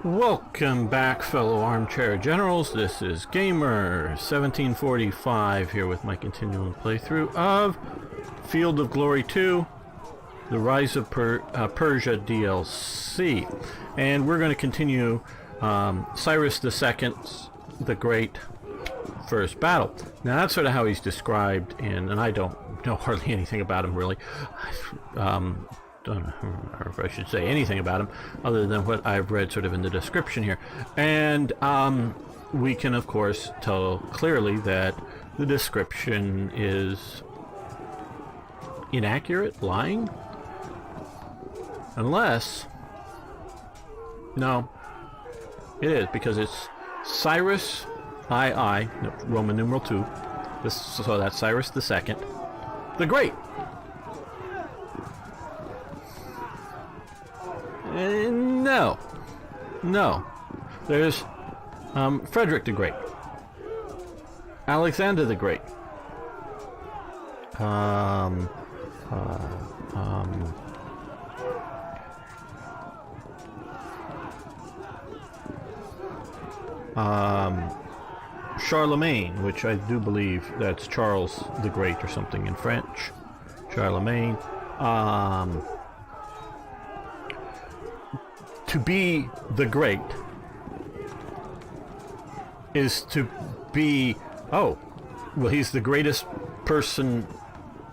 Welcome back, fellow armchair generals. This is Gamer 1745 here with my continuing playthrough of Field of Glory 2, The Rise of Persia DLC. And we're going to continue Cyrus II the Great first battle. Now that's sort of how he's described in, and I don't know hardly anything about him really. Don't know if I should say anything about him other than what I've read sort of in the description here. And we can of course tell clearly that the description is inaccurate, lying, unless, no, it is, because it's Cyrus Roman numeral 2, so that's Cyrus II the Great. No. There's Frederick the Great, Alexander the Great, Charlemagne, which I do believe that's Charles the Great or something in French. Charlemagne. To be the great is to be, oh, well, he's the greatest person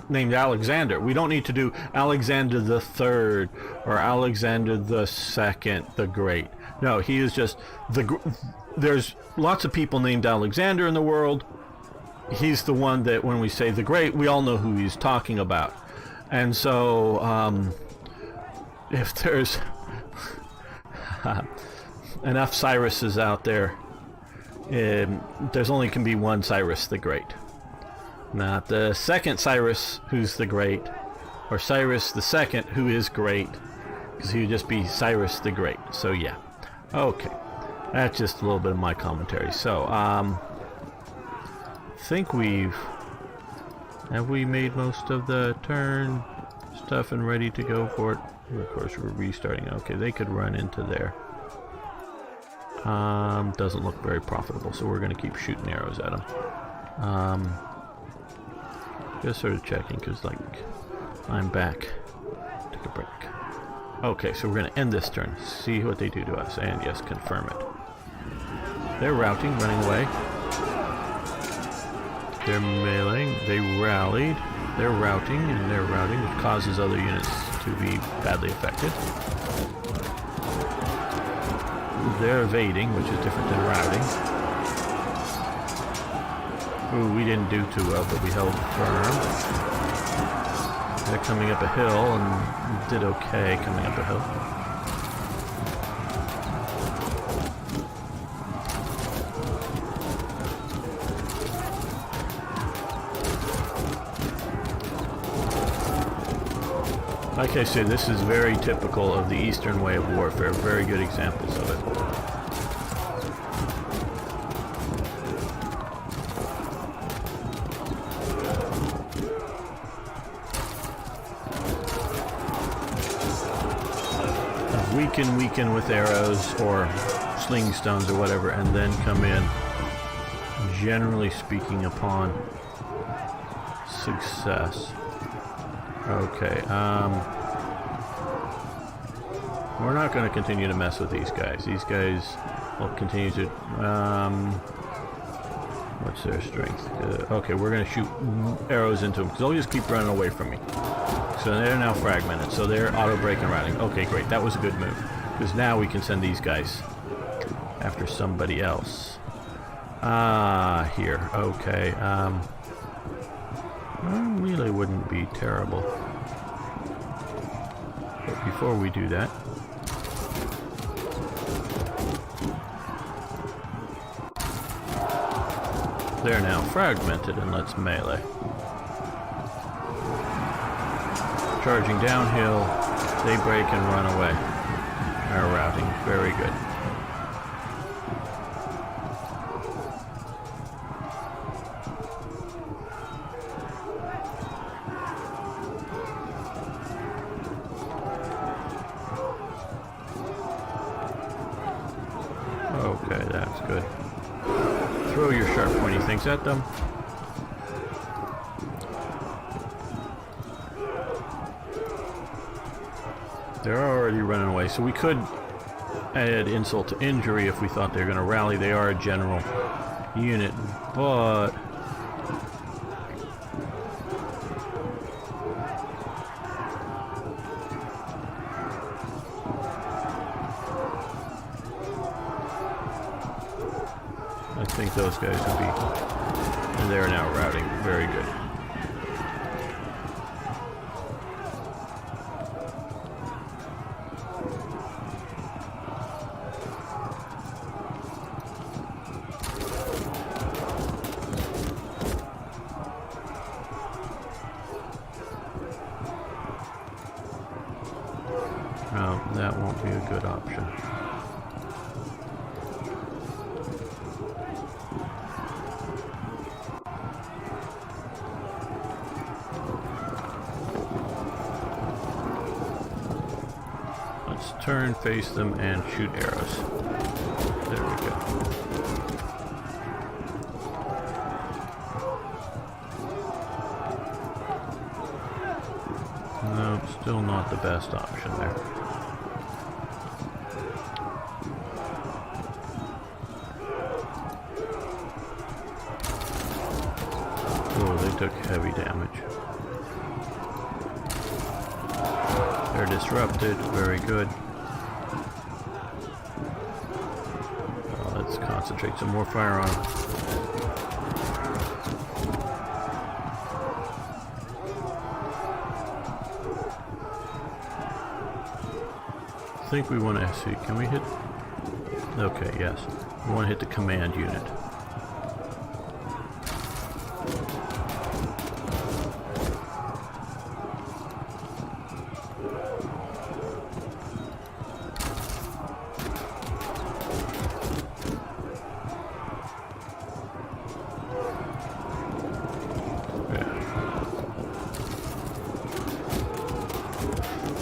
named Alexander. We don't need to do Alexander the Third or Alexander the Second the Great. No, he is just there's lots of people named Alexander in the world. He's the one that when we say the Great, we all know who he's talking about. And so if there's enough Cyruses out there, there's only can be one Cyrus the Great. Not the second Cyrus who's the Great, or Cyrus the Second who is great, because he would just be Cyrus the Great. So yeah, okay, that's just a little bit of my commentary. So think have we made most of the turn stuff and ready to go for it? Of course, we're restarting. Okay, they could run into there. Doesn't look very profitable, so we're going to keep shooting arrows at them. Just sort of checking, because, like, I'm back. Take a break. Okay, so we're going to end this turn. See what they do to us, and yes, confirm it. They're routing, running away. They're meleeing. They rallied. They're routing, and they're routing, which causes other units to be badly affected. They're evading, which is different than routing. Ooh, we didn't do too well, but we held firm. They're coming up a hill and did okay coming up a hill. Like I said, this is very typical of the Eastern way of warfare. Very good examples of it. Weaken with arrows or sling stones or whatever, and then come in, generally speaking, upon success. Okay, we're not going to continue to mess with these guys. These guys will continue to, what's their strength? Okay, we're going to shoot arrows into them, because they'll just keep running away from me. So they're now fragmented, so they're auto-break and routing. Okay, great, that was a good move, because now we can send these guys after somebody else. Here, okay, really wouldn't be terrible. But before we do that, they're now fragmented, and let's melee. Charging downhill, they break and run away. Our routing, very good. Okay, that's good. Throw your sharp pointy things at them. They're already running away, so we could add insult to injury if we thought they were going to rally. They are a general unit, but I think those guys would be, and they're now routing. Very good. No, that won't be a good option. Let's turn, face them, and shoot arrows. There we go. No, still not the best option there. Oh, they took heavy damage. They're disrupted. Very good. Let's concentrate some more fire on them. I think we want to see. Can we hit? Okay, yes. We want to hit the command unit.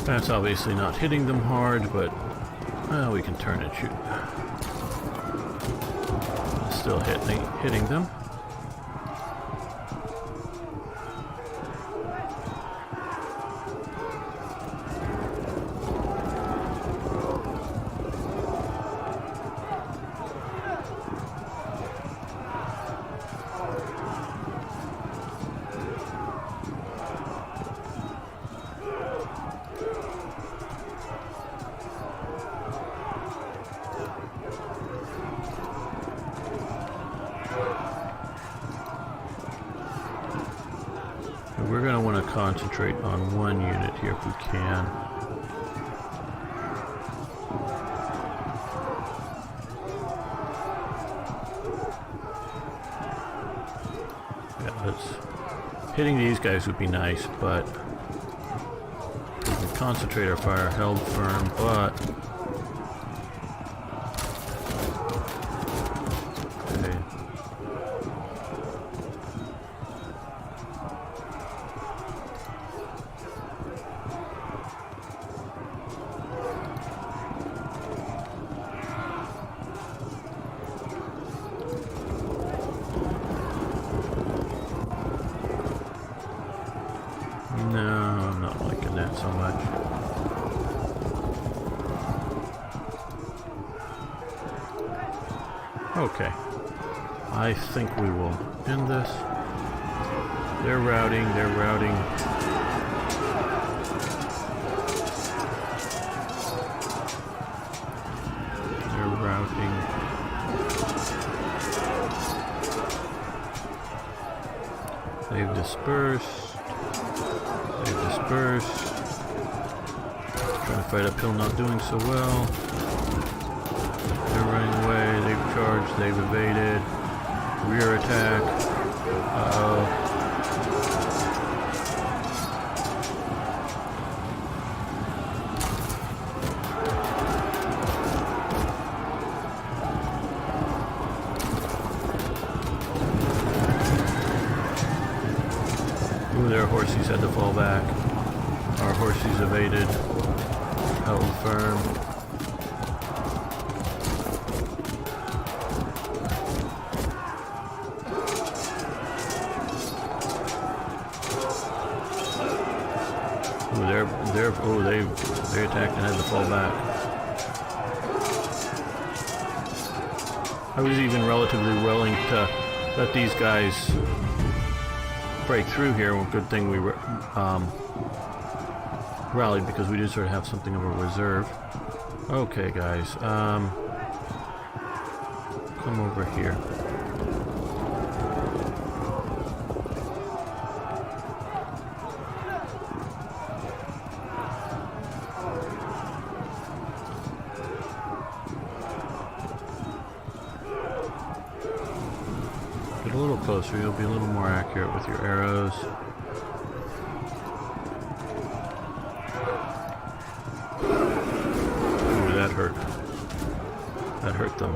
That's obviously not hitting them hard, but well, we can turn and shoot. Still hitting them. We're going to want to concentrate on one unit here if we can. Yeah, hitting these guys would be nice, but we can concentrate our fire, held firm, but no, I'm not liking that so much. Okay. I think we will end this. They're routing, they're routing. They're routing. They've dispersed. They've dispersed. Trying to fight uphill, not doing so well. They're running away. They've charged. They've evaded. Rear attack. Uh-oh. Their horses had to fall back. Our horses evaded. Held firm. careful. Oh, they attacked and had to fall back. I was even relatively willing to let these guys break through here. Well, good thing we rallied, because we did sort of have something of a reserve. Okay, guys. Come over here. Get a little closer, you'll be a little more accurate with your arrows. Ooh, that hurt. That hurt them.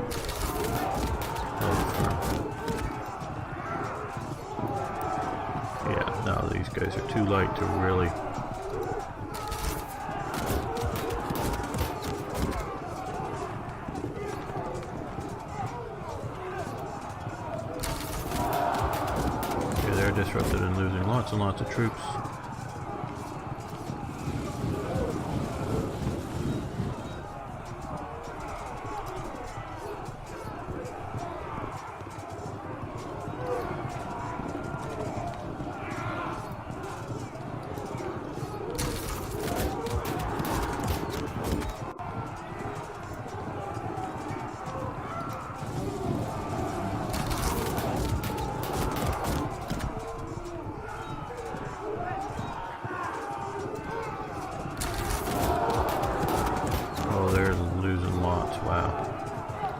Yeah, no, these guys are too light to really... disrupted and losing lots and lots of troops.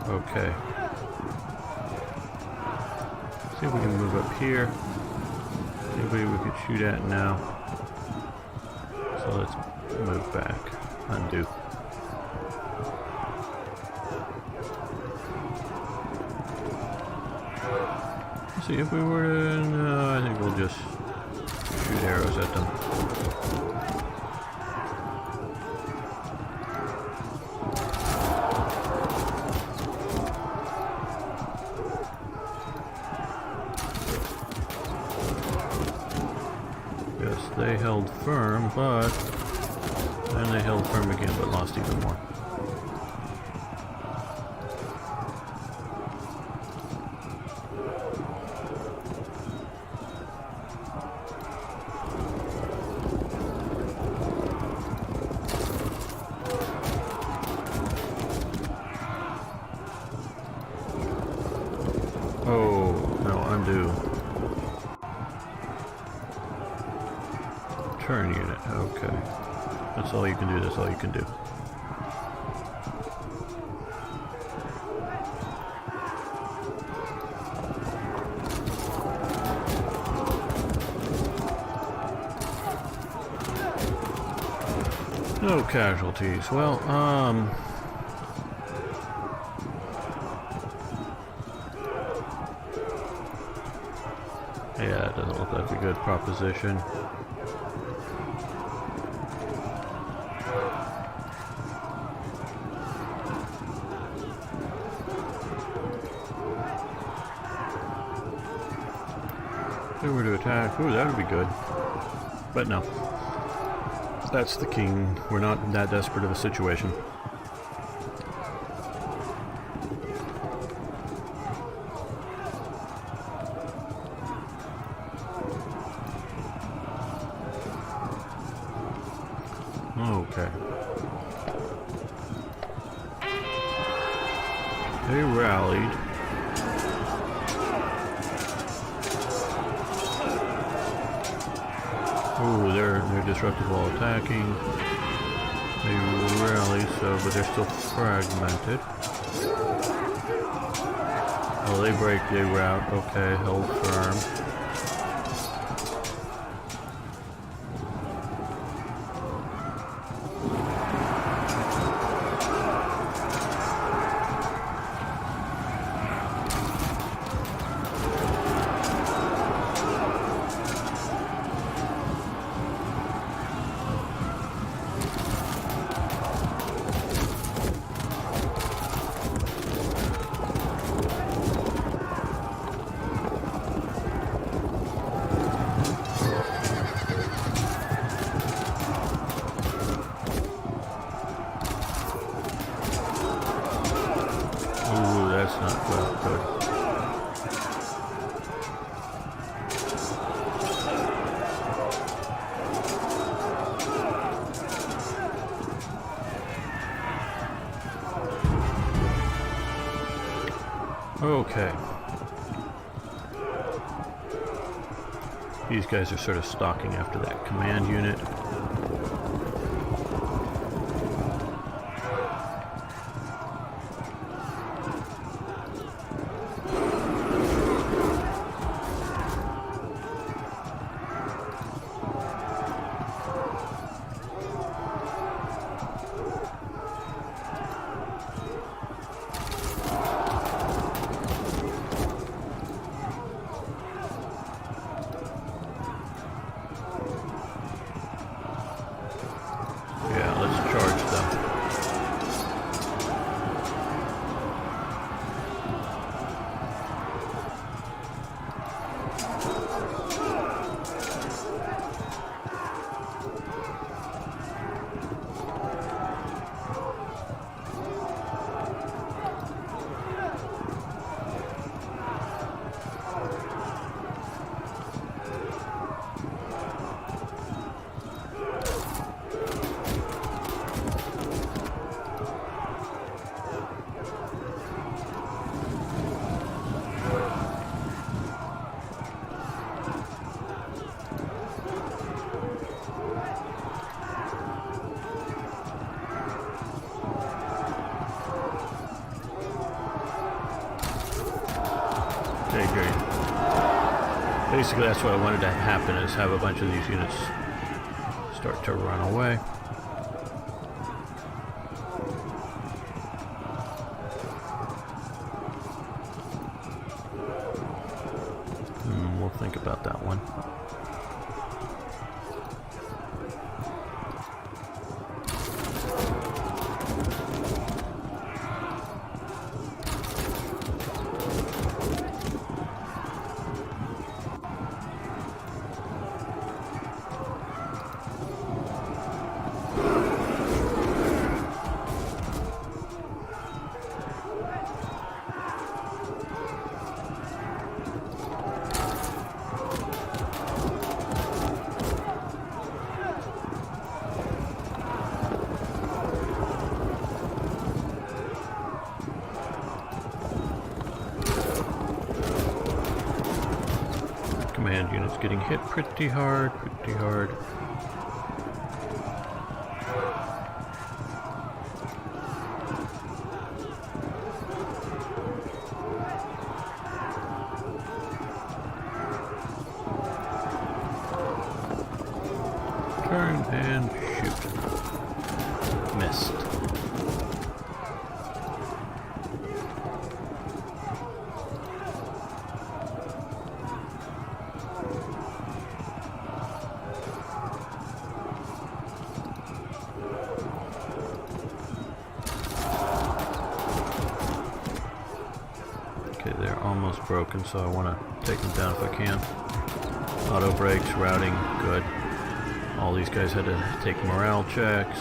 Okay. See if we can move up here. Anybody we could shoot at now. So let's move back. Undo. Let's see if we were to... No, I think we'll just shoot arrows at them. They held firm, but then they held firm again, but lost even more. Oh, no, undo. Turn unit, okay. That's all you can do, that's all you can do. No casualties. Well, yeah, it doesn't look like a good proposition. If they were to attack, ooh, that would be good. But no. That's the king. We're not in that desperate of a situation. Okay. They rallied. Ooh, they're disruptive while attacking. They rally, so but they're still fragmented. Oh, they break, they rout. Okay, held firm. Okay. These guys are sort of stalking after that command unit. Okay, great. Basically, that's what I wanted to happen, is have a bunch of these units start to run away. We'll think about that one. Command units getting hit pretty hard, pretty hard. Turn and shoot. Missed. They're almost broken, so I want to take them down if I can. Auto brakes, routing, good. All these guys had to take morale checks.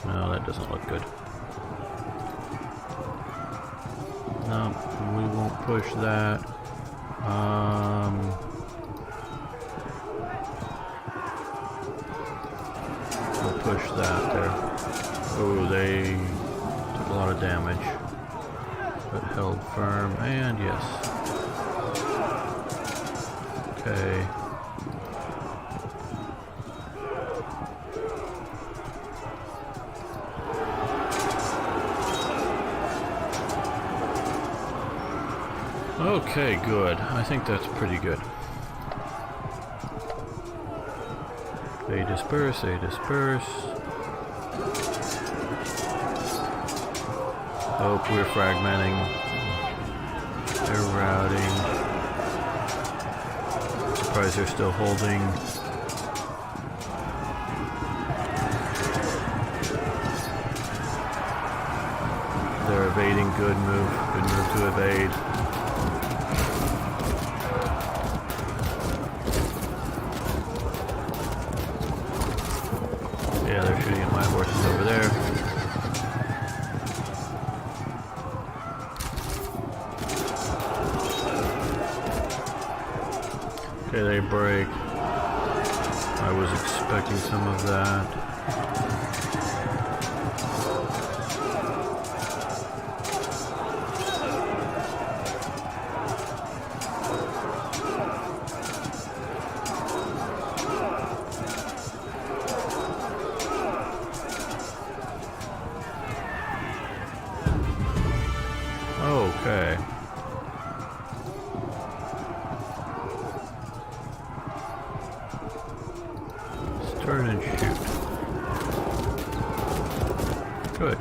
No, that doesn't look good. No, we won't push that. We'll push that there. Oh, they took a lot of damage. But held firm, and yes. Okay. Okay, good. I think that's pretty good. They disperse, they disperse. Oh, we're fragmenting. They're routing. Surprised they're still holding. They're evading. Good move. Good move to evade. Yeah, they're shooting at my horses over there. Okay, they break. I was expecting some of that. Okay. Let's turn and shoot. Good.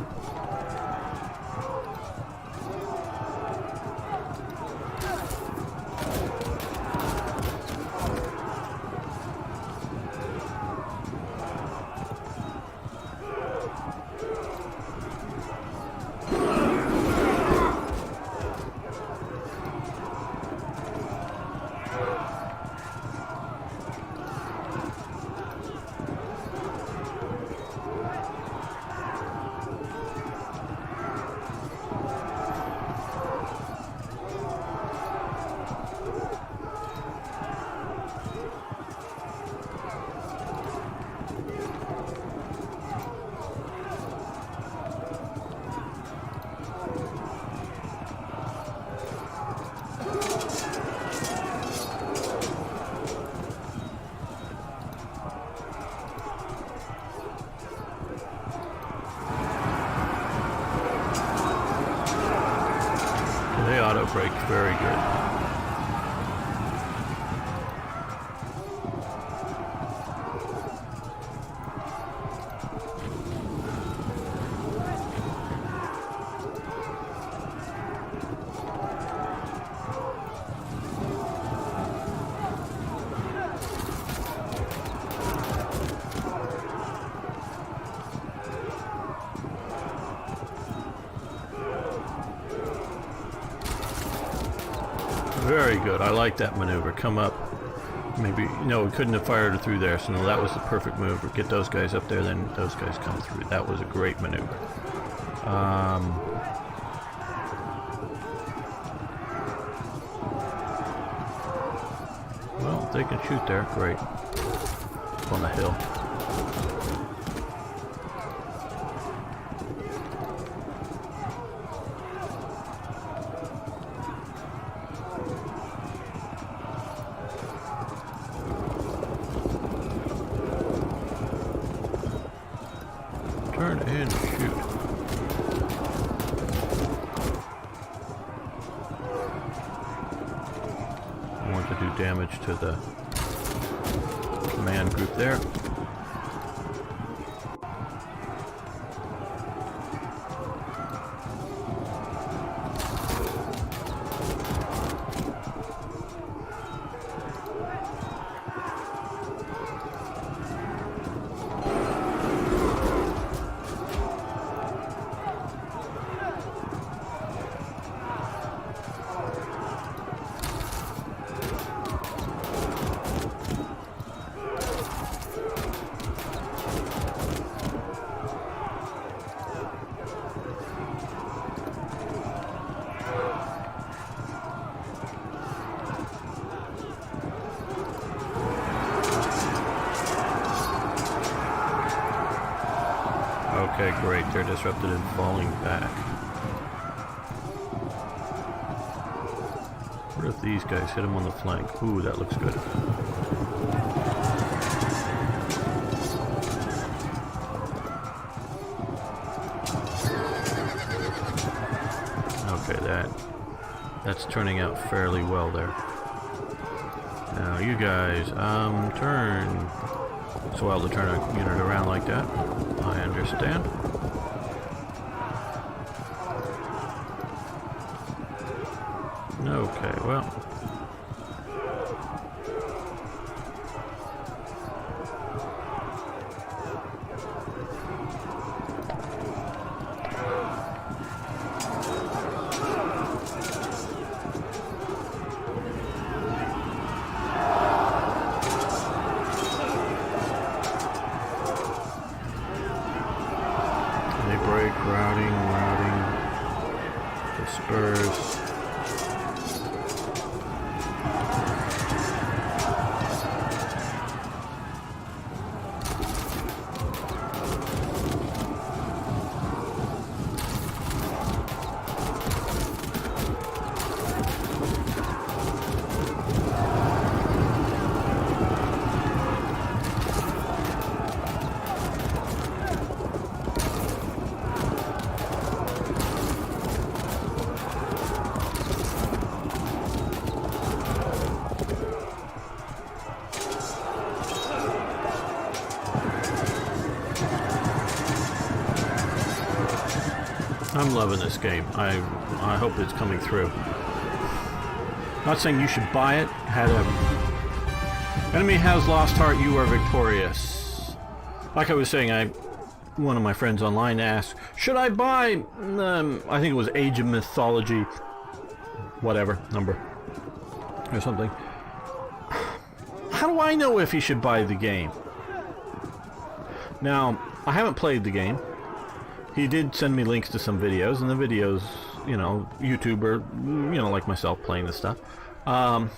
They auto brake, very good. Very good. I like that maneuver. Come up. Maybe, no, we couldn't have fired it through there, so no, that was the perfect move. Get those guys up there, then those guys come through. That was a great maneuver. Well, if they can shoot there, great. Up on the hill. Turn and shoot. I want to do damage to the command group there. Okay, great. They're disrupted and falling back. What if these guys hit them on the flank? Ooh, that looks good. Okay, that's turning out fairly well there. Now, you guys, turn. It's wild to turn a unit around like that. I understand. Okay, well. Routing, disperse. I'm loving this game. I hope it's coming through. Not saying you should buy it. Enemy has lost heart, you are victorious. Like I was saying, one of my friends online asked, should I buy, I think it was Age of Mythology, whatever, number, or something. How do I know if he should buy the game? Now, I haven't played the game. He did send me links to some videos, and the videos, you know, YouTuber, you know, like myself playing this stuff. And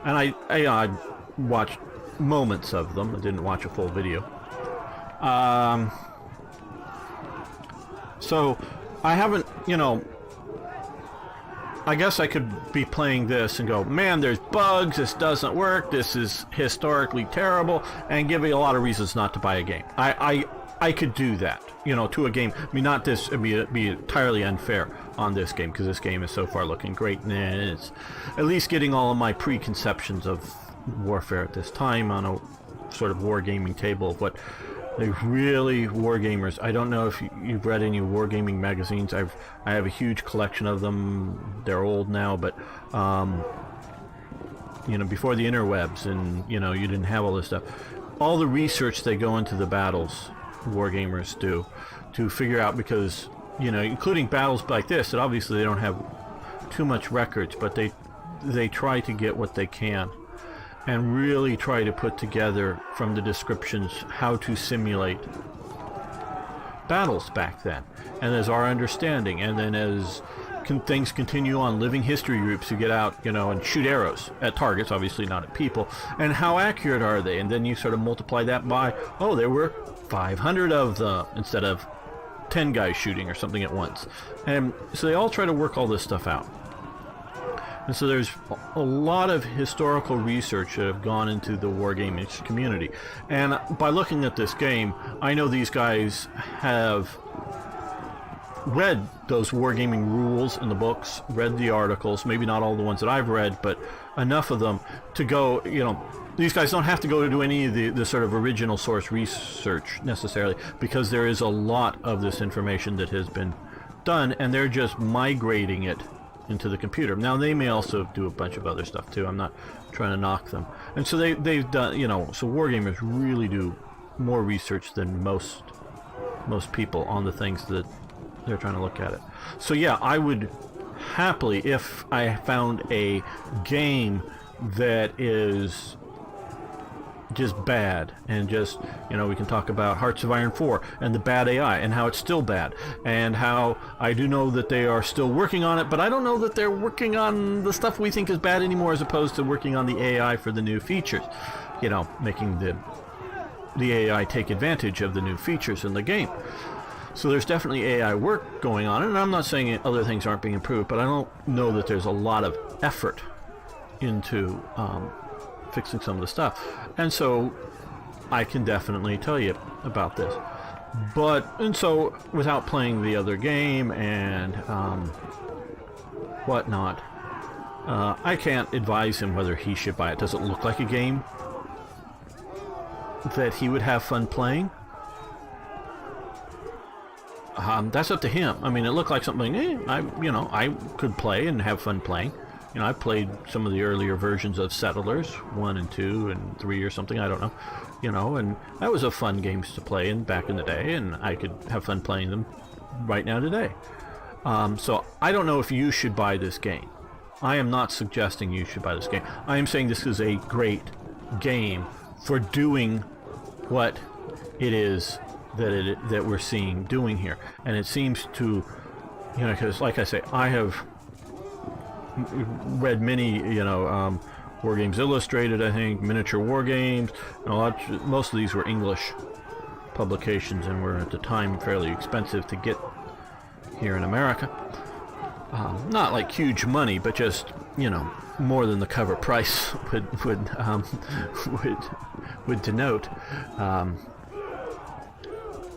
I watched moments of them. I didn't watch a full video. So I haven't, you know, I guess I could be playing this and go, man, there's bugs, this doesn't work, this is historically terrible, and give me a lot of reasons not to buy a game. I could do that, you know, to a game. I mean, not this, it'd be entirely unfair on this game, because this game is so far looking great, and it's at least getting all of my preconceptions of warfare at this time on a sort of wargaming table of what they really wargamers. I don't know if you've read any wargaming magazines. I have a huge collection of them. They're old now, but you know, before the interwebs, and you know, you didn't have all this stuff. All the research they go into the battles, wargamers do, to figure out, because you know, including battles like this that obviously they don't have too much records, but they try to get what they can and really try to put together from the descriptions how to simulate battles back then. And as our understanding, and then as things continue on, living history groups who get out, you know, and shoot arrows at targets, obviously not at people, and how accurate are they? And then you sort of multiply that by, oh, there were 500 of them instead of 10 guys shooting or something at once. And so they all try to work all this stuff out. And so there's a lot of historical research that have gone into the wargaming community. And by looking at this game, I know these guys have read those wargaming rules in the books, read the articles, maybe not all the ones that I've read, but enough of them to go, you know, these guys don't have to go to do any of the sort of original source research necessarily, because there is a lot of this information that has been done, and they're just migrating it into the computer. Now they may also do a bunch of other stuff too. I'm not trying to knock them. And so they've done, you know, so wargamers really do more research than most people on the things that they're trying to look at it. So yeah, I would happily, if I found a game that is just bad, and just, you know, we can talk about Hearts of Iron 4 and the bad AI and how it's still bad, and how I do know that they are still working on it, but I don't know that they're working on the stuff we think is bad anymore, as opposed to working on the AI for the new features, you know, making the AI take advantage of the new features in the game. So there's definitely AI work going on, and I'm not saying other things aren't being improved, but I don't know that there's a lot of effort into fixing some of the stuff. And so I can definitely tell you about this. And so without playing the other game and whatnot, I can't advise him whether he should buy it. Does it look like a game that he would have fun playing? That's up to him. I mean, it looked like something I could play and have fun playing. You know, I played some of the earlier versions of Settlers, 1 and 2 and 3 or something, I don't know. You know, and that was a fun games to play in back in the day, and I could have fun playing them right now today. So I don't know if you should buy this game. I am not suggesting you should buy this game. I am saying this is a great game for doing what it is that we're seeing doing here. And it seems to, you know, because like I say, I have read many, you know, War Games Illustrated, I think, Miniature War Games, and most of these were English publications and were at the time fairly expensive to get here in America. Not like huge money, but just, you know, more than the cover price would denote.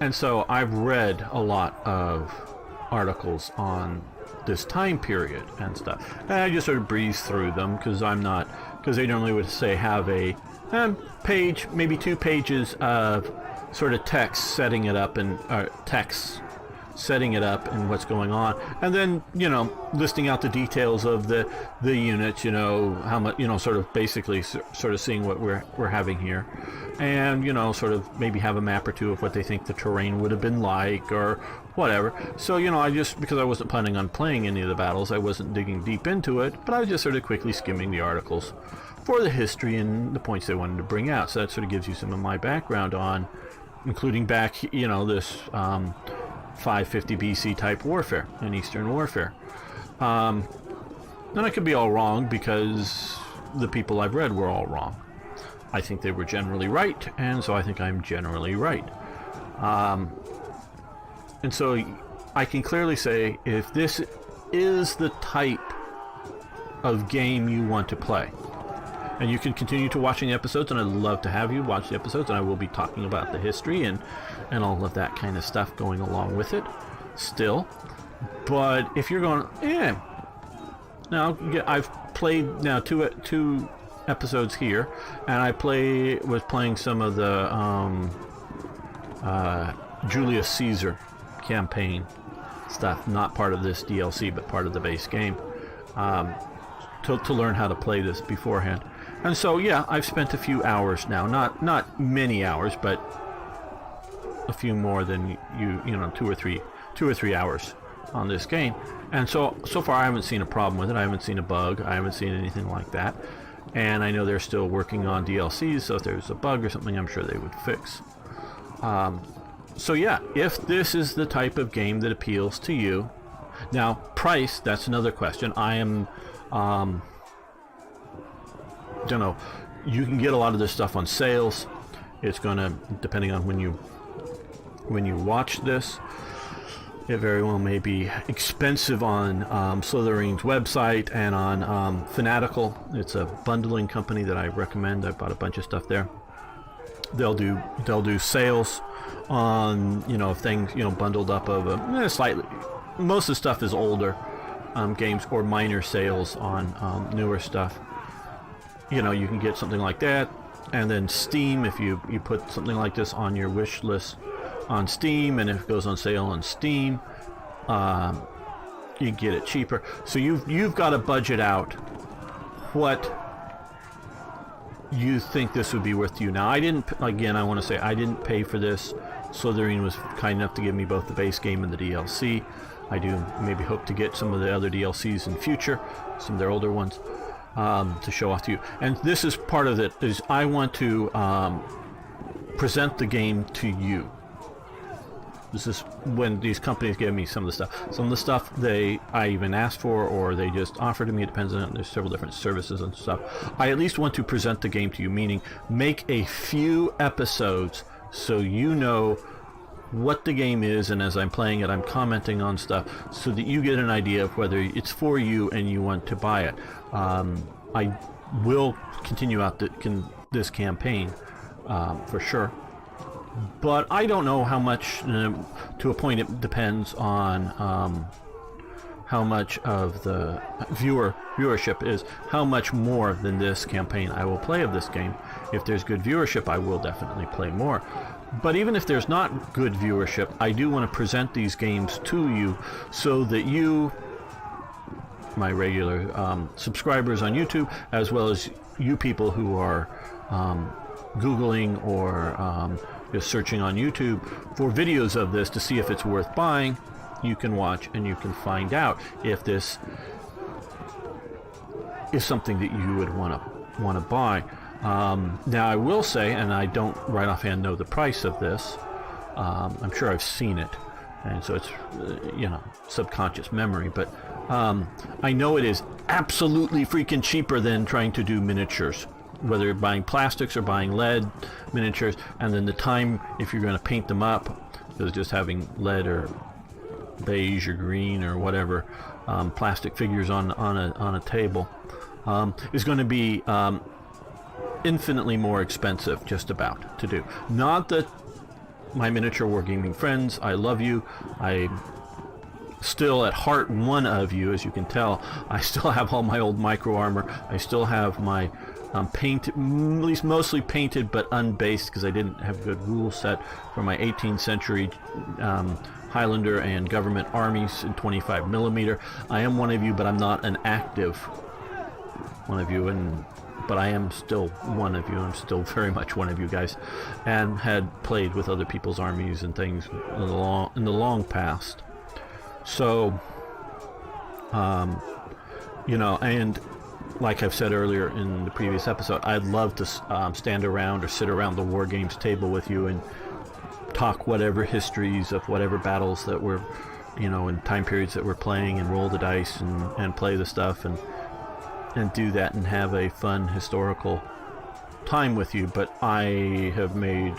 And so I've read a lot of articles on this time period and stuff, and I just sort of breeze through them, because they normally would say have a page, maybe 2 pages of sort of text setting it up, and text setting it up and what's going on, and then listing out the details of the units, how much, sort of basically sort of seeing what we're having here, and sort of maybe have a map or two of what they think the terrain would have been like or whatever. So I just, because I wasn't planning on playing any of the battles, I wasn't digging deep into it, but I was just sort of quickly skimming the articles for the history and the points they wanted to bring out. So that sort of gives you some of my background on, including back this 550 BC type warfare and Eastern warfare. And I could be all wrong, because the people I've read were all wrong. I think they were generally right, and so I think I'm generally right. And so I can clearly say, if this is the type of game you want to play, and you can continue to watching the episodes, and I'd love to have you watch the episodes, and I will be talking about the history and all of that kind of stuff going along with it still. But if you're going, now I've played now two episodes here, and I was playing some of the Julius Caesar campaign stuff, not part of this DLC, but part of the base game, to learn how to play this beforehand. And so I've spent a few hours now, not many hours, but a few more than two or three hours on this game. And so far I haven't seen a problem with it. I haven't seen a bug. I haven't seen anything like that. And I know they're still working on DLCs, so if there's a bug or something, I'm sure they would fix. If this is the type of game that appeals to you. Now, price, that's another question. I am, you can get a lot of this stuff on sales. It's going to, depending on when you watch this, it very well may be expensive on Slytherin's website and on Fanatical. It's a bundling company that I recommend. I bought a bunch of stuff there. They'll do sales on things bundled up of slightly. Most of the stuff is older games, or minor sales on newer stuff. You can get something like that, and then Steam, if you put something like this on your wish list on Steam, and if it goes on sale on Steam, you get it cheaper. So you've got to budget out what you think this would be worth to you. Now, I want to say I didn't pay for this. Slytherin was kind enough to give me both the base game and the DLC. I do maybe hope to get some of the other DLCs in the future, some of their older ones, to show off to you. And this is part of it, is I want to present the game to you. This is when these companies give me some of the stuff. Some of the stuff I even asked for, or they just offer to me. It depends on, there's several different services and stuff. I at least want to present the game to you, meaning make a few episodes so you know what the game is, and as I'm playing it, I'm commenting on stuff so that you get an idea of whether it's for you and you want to buy it. I will continue out this campaign for sure. But I don't know how much, to a point it depends on how much of the viewership is, how much more than this campaign I will play of this game. If there's good viewership, I will definitely play more. But even if there's not good viewership, I do want to present these games to you so that you, my regular subscribers on YouTube, as well as you people who are Googling or just searching on YouTube for videos of this to see if it's worth buying, you can watch and you can find out if this is something that you would want to buy. Now, I will say, and I don't right offhand know the price of this. I'm sure I've seen it, and so it's subconscious memory. But I know it is absolutely freaking cheaper than trying to do miniatures, whether you're buying plastics or buying lead miniatures, and then the time, if you're going to paint them up, because just having lead or beige or green or whatever plastic figures on a table is going to be infinitely more expensive, just about, to do. Not that my miniature wargaming friends, I love you. I still at heart one of you, as you can tell. I still have all my old micro armor. I still have my painted, at least mostly painted but unbased, because I didn't have a good rule set for my 18th century Highlander and government armies in 25 millimeter. I am one of you, but I'm not an active one of you, but I am still one of you. I'm still very much one of you guys, and had played with other people's armies and things in the long past. So, you know, and like I've said earlier in the previous episode, I'd love to stand around or sit around the war games table with you and talk whatever histories of whatever battles that we're, you know, in time periods that we're playing, and roll the dice and play the stuff and do that and have a fun historical time with you. But I have made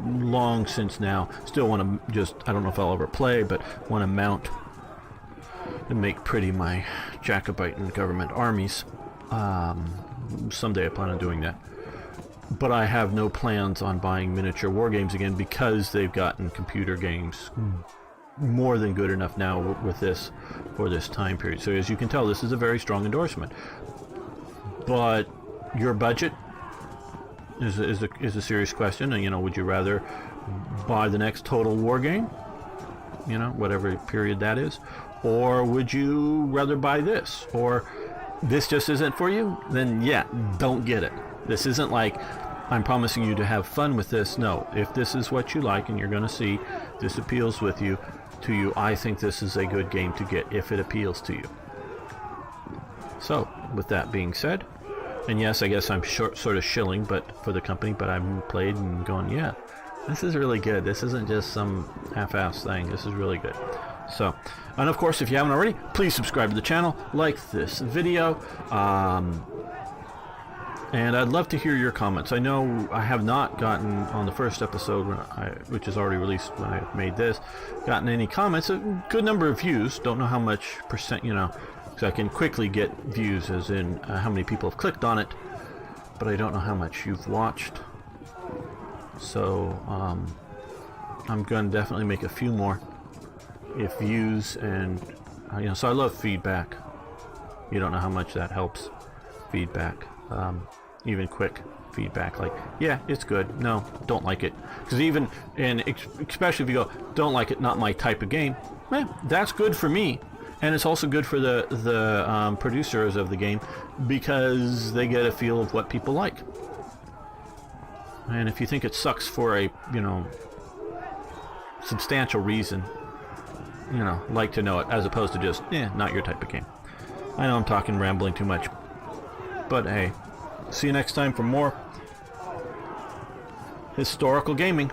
long since now, still want to just, I don't know if I'll ever play, but want to mount and make pretty my Jacobite and government armies. Someday I plan on doing that. But I have no plans on buying miniature war games again, because they've gotten computer games more than good enough now with this for this time period. So as you can tell, this is a very strong endorsement. But your budget is a serious question. And, you know, would you rather buy the next Total War game, you know, whatever period that is, or would you rather buy this, or this just isn't for you? Then yeah, don't get it. This isn't like I'm promising you to have fun with this. No, if this is what you like and you're going to see this appeals to you, I think this is a good game to get if it appeals to you. So, with that being said, and yes, I guess I'm sort of shilling for the company, but I've played and gone, yeah, this is really good. This isn't just some half-ass thing. This is really good. So, and of course, if you haven't already, please subscribe to the channel, like this video, and I'd love to hear your comments. I know I have not gotten, on the first episode, which is already released when I made this, gotten any comments. A good number of views. Don't know how much percent, you know, because I can quickly get views, as in how many people have clicked on it, but I don't know how much you've watched. So, I'm going to definitely make a few more if views, and, you know, so I love feedback. You don't know how much that helps. Feedback. Even quick feedback, like, yeah, it's good, no, don't like it. Because even, and especially if you go, don't like it, not my type of game, that's good for me. And it's also good for the producers of the game, because they get a feel of what people like. And if you think it sucks for a, you know, substantial reason, you know, like to know it, as opposed to just, not your type of game. I know I'm talking, rambling too much, but hey, see you next time for more historical gaming.